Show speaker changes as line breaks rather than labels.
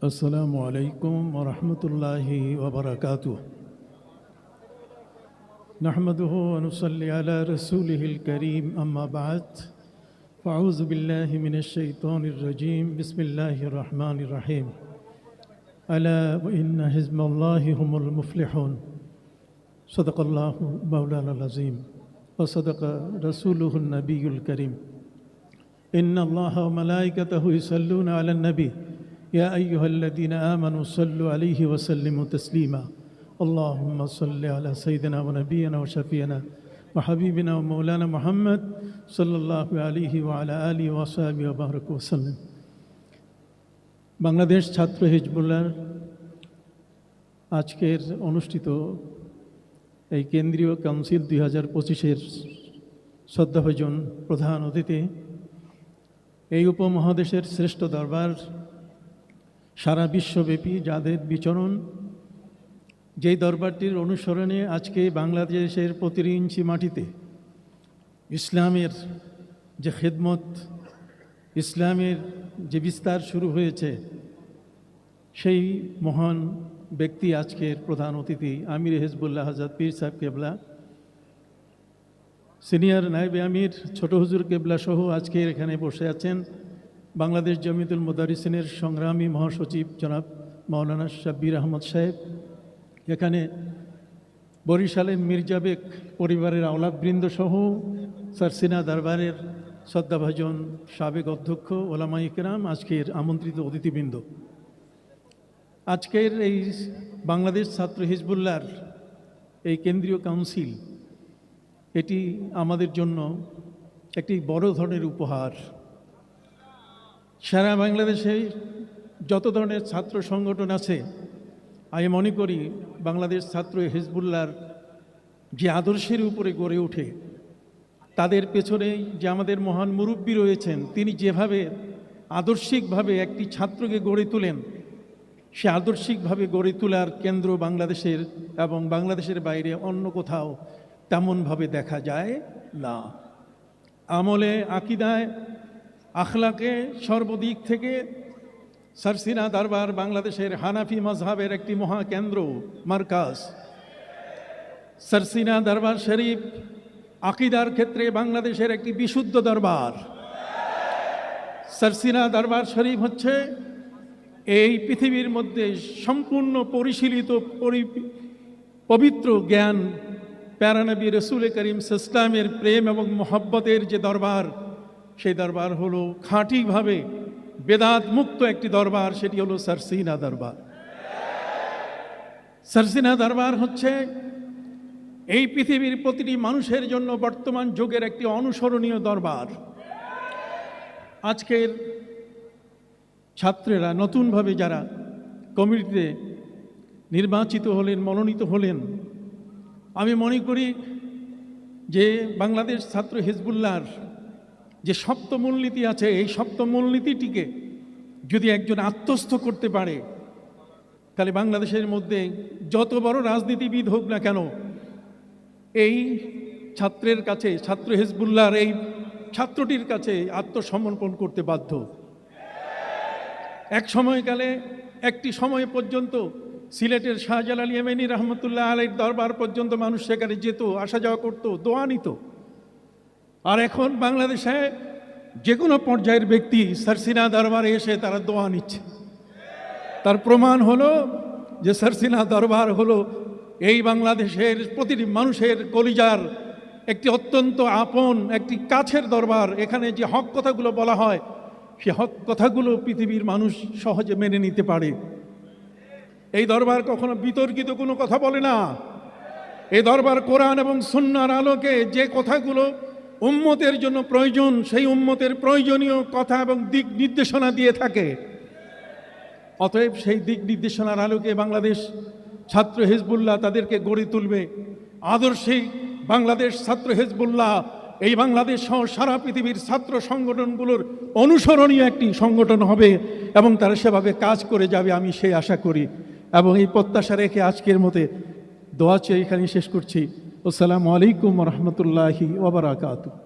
السلام عليكم ورحمة الله وبركاته. نحمده ونصلي على رسوله الكريم، أما بعد فأعوذ بالله من الشيطان الرجيم. بسم الله الرحمن الرحيم. ألا وإن حزب الله هم المفلحون. صدق الله مولانا العظيم وصدق رسوله النبي الكريم. إن الله وملائكته يصلون على النبي يا أيها الذين آمنوا صلوا عليه وسلموا تسليما. اللهم صل على سيدنا ونبينا وشفينا وحبيبنا ومولانا محمد صلى الله عليه وعلى آله وصحبه وبارك وسلم. বাংলাদেশ ছাত্র হিজবুল্লাহর আজকের অনুষ্ঠিত এই কেন্দ্রীয় কাউন্সিল 2025-এর শ্রদ্ধাভাজন প্রধান অতিথি, এই উপমহাদেশের শ্রেষ্ঠ দরবার, সারা বিশ্বব্যাপী যাদের বিচরণ, যেই দরবারটির অনুসরণে আজকে বাংলাদেশের প্রতিটি ইঞ্চি মাটিতে ইসলামের যে খেদমত, ইসলামের যে বিস্তার শুরু হয়েছে, সেই মহান ব্যক্তি আজকের প্রধান অতিথি আমির হিজবুল্লাহ হযরত পীর সাহেব কেবলা, সিনিয়র নায়েবে আমির ছোট হুজুর কেবলা সহ আজকের এখানে বসে আছেন বাংলাদেশ জমিয়তুল মুদারিসিনের সংগ্রামী মহাসচিব জনাব মাওলানা শাব্বির আহমদ সাহেব, এখানে বরিশালের মির্জাবেক পরিবারের আওলাদবৃন্দ সহ সারসিনা দরবারের শ্রদ্ধাভাজন সাবেক অধ্যক্ষ ওলামা ইকরাম, আজকের আমন্ত্রিত অতিথিবৃন্দ। আজকের এই বাংলাদেশ ছাত্র হিজবুল্লাহর এই কেন্দ্রীয় কাউন্সিল, এটি আমাদের জন্য একটি বড় ধরনের উপহার। সারা বাংলাদেশে যত ধরনের ছাত্র সংগঠন আছে, আমি মনে করি বাংলাদেশ ছাত্র হিজবুল্লাহর যে আদর্শের উপরে গড়ে ওঠে, তাদের পেছনে যে আমাদের মহান মুরব্বী রয়েছেন, তিনি যেভাবে আদর্শিকভাবে একটি ছাত্রকে গড়ে তোলেন, সে আদর্শিকভাবে গড়ে তোলার কেন্দ্র বাংলাদেশের এবং বাংলাদেশের বাইরে অন্য কোথাও তেমনভাবে দেখা যায় না। আমলে, আকিদায়, আখলাকে সর্বদিক থেকে সারসিনা দরবার বাংলাদেশের হানাফি মাযহাবের একটি মহাকেন্দ্র, মারকাজ। সারসিনা দরবার শরীফ আকিদার ক্ষেত্রে বাংলাদেশের একটি বিশুদ্ধ দরবার। সারসিনা দরবার শরীফ হচ্ছে এই পৃথিবীর মধ্যে সম্পূর্ণ পরিশীলিত পবিত্র জ্ঞান, প্যারানবী রসুল করিম ইসলামের প্রেম এবং মোহব্বতের যে দরবার, সেই দরবার হলো খাঁটিভাবে বেদাত মুক্ত একটি দরবার, সেটি হলো সারসিনা দরবার। সারসিনা দরবার হচ্ছে এই পৃথিবীর প্রতিটি মানুষের জন্য বর্তমান যুগের একটি অনুসরণীয় দরবার। আজকের ছাত্রেরা নতুনভাবে যারা কমিটিতে নির্বাচিত হলেন, মনোনীত হলেন, আমি মনে করি যে বাংলাদেশ ছাত্র হিজবুল্লাহর যে সপ্ত মূলনীতি আছে, এই সপ্ত মূলনীতিটিকে যদি একজন আত্মস্থ করতে পারে, তাহলে বাংলাদেশের মধ্যে যত বড় রাজনীতিবিদ হোক না কেন, এই ছাত্রের কাছে, ছাত্র হিজবুল্লাহর এই ছাত্রটির কাছে আত্মসমর্পণ করতে বাধ্য। এক সময়কালে, একটি সময় পর্যন্ত সিলেটের শাহজালাল ইয়েমেনি রহমতুল্লাহ আলাইহির দরবার পর্যন্ত মানুষ সেখানে যেত, আসা যাওয়া করত, দোয়া নিত। আর এখন বাংলাদেশে যে কোনো পর্যায়ের ব্যক্তি সারসিনা দরবারে এসে তারা দোয়া নিচ্ছে। তার প্রমাণ হলো যে সারসিনা দরবার হলো এই বাংলাদেশের প্রতিটি মানুষের কলিজার একটি অত্যন্ত আপন, একটি কাছের দরবার। এখানে যে হক কথাগুলো বলা হয়, সে হক কথাগুলো পৃথিবীর মানুষ সহজে মেনে নিতে পারে। এই দরবার কখনো বিতর্কিত কোনো কথা বলে না। এই দরবার কোরআন এবং সুন্নাহর আলোকে যে কথাগুলো উম্মতের জন্য প্রয়োজন, সেই উম্মতের প্রয়োজনীয় কথা এবং দিক নির্দেশনা দিয়ে থাকে। অতএব সেই দিক নির্দেশনার আলোকে বাংলাদেশ ছাত্র হিজবুল্লাহ তাদেরকে গড়ে তুলবে। আদর্শিক বাংলাদেশ ছাত্র হিজবুল্লাহ এই বাংলাদেশ সহ সারা পৃথিবীর ছাত্র সংগঠনগুলোর অনুসরণীয় একটি সংগঠন হবে এবং তারা সেভাবে কাজ করে যাবে, আমি সেই আশা করি। এবং এই প্রত্যাশা রেখে আজকের মতে দোয়া চেয়ে এখানে শেষ করছি। আসসালামু আলাইকুম ওয়া রাহমাতুল্লাহি ওয়া বারাকাতুহু।